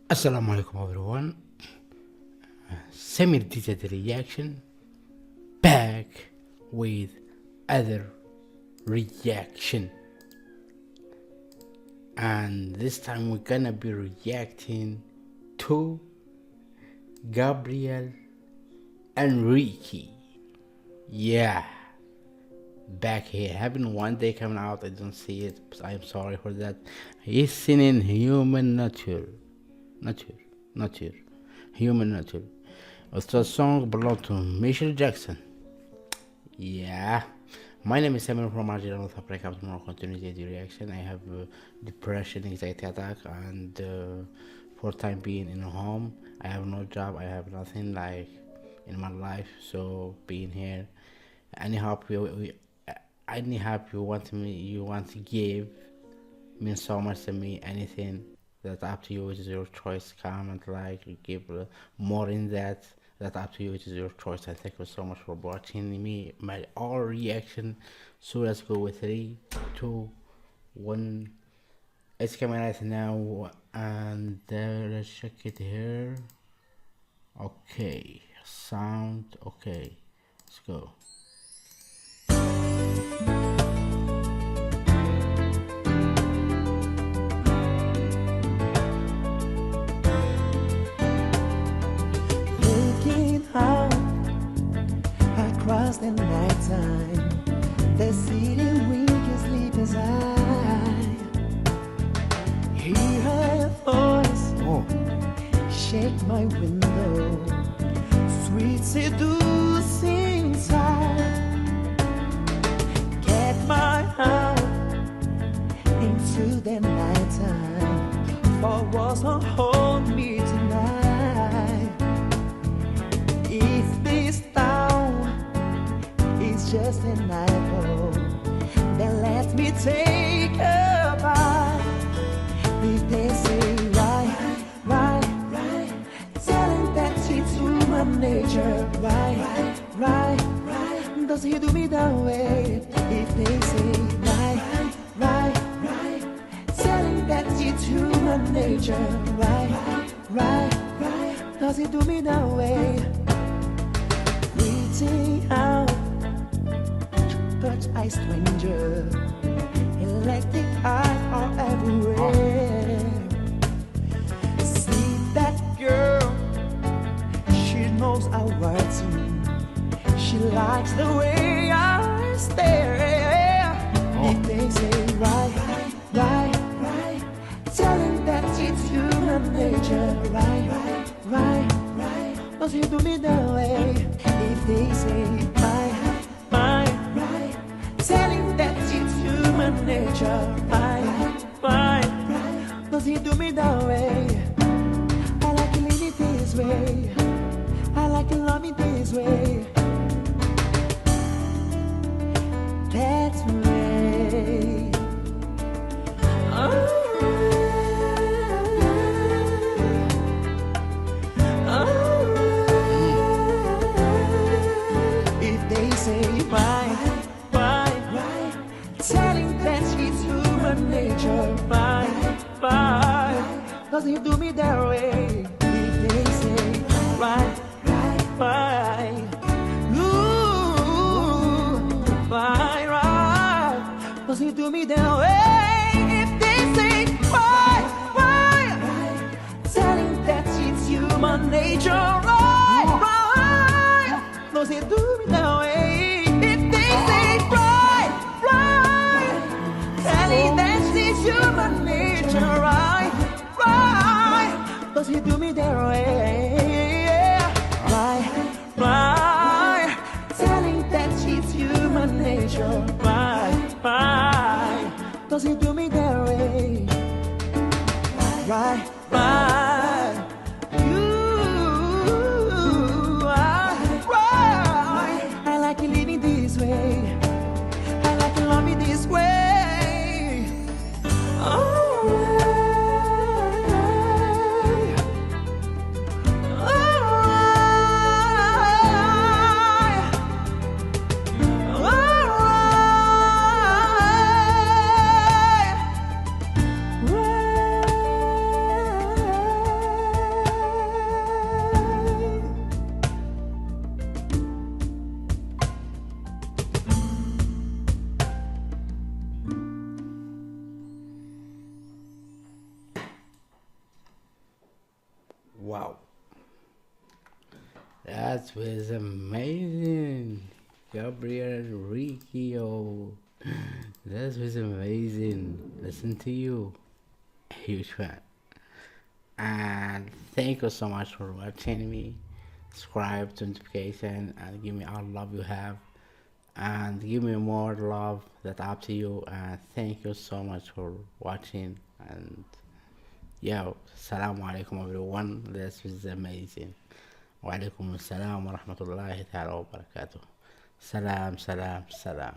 Assalamu alaikum everyone. Samir did the reaction back with other reaction, and this time we're gonna be reacting to Gabriel Henrique. Yeah, back here. Having one day coming out, I don't see it. I'm sorry for that. He's singing human nature, human nature. It's a song belonged to Michael Jackson. Yeah. My name is Samir from Algeria, North Africa. I'm more continuity the reaction. I have depression, anxiety attack, and for time being in a home, I have no job. I have nothing like in my life. So being here, any help any help you want to give means so much to me. Anything that's up to you, it is your choice. Comment, like, give more in that. That's up to you, it is your choice. And thank you so much for watching me, my all reaction. So let's go with 3, 2, 1. It's coming right now, and let's check it here. Okay, sound okay. Let's go. Across the night time, the city winking sleepers eye. Hear her voice, shake my window, sweet seducing sound. Get my heart into the night time, for walls won't hold me tonight. If this just an apple, then let me take a bite. If they say right, telling that it's human nature. Right, does he do me that way? If they say right, telling that it's human nature. Right, does he do me that way? Reaching out, touch a stranger, electric eyes are everywhere. See that girl, she knows our words. She likes the way I stare. If they say right, telling that it's human nature. Right, does he do me that way? If they say telling that it's human nature. Right, does he do me that way? I like to live it this way, I like to love it this way. That's way. If they say telling that it's human nature. Does he do me that way? If they say right, does he do me that way? If they say right, telling that it's human nature. Right, does he do me that way? If they say telling that it's human nature. Right, does he do me that way? Right, telling that it's human nature. Right, does he do me that way? Right, I like you living this way, I like you love me this way. Wow, that was amazing. Gabriel Henrique, oh, that was amazing. Listen to you, huge fan. And thank you so much for watching me. Subscribe to notification and give me all love you have, and give me more love that up to you. And thank you so much for watching. And yeah, assalamu alaikum everyone. This was amazing. Wa alaikum assalam wa rahmatullahi ta'ala wa barakatuh. Salam, salam, salam.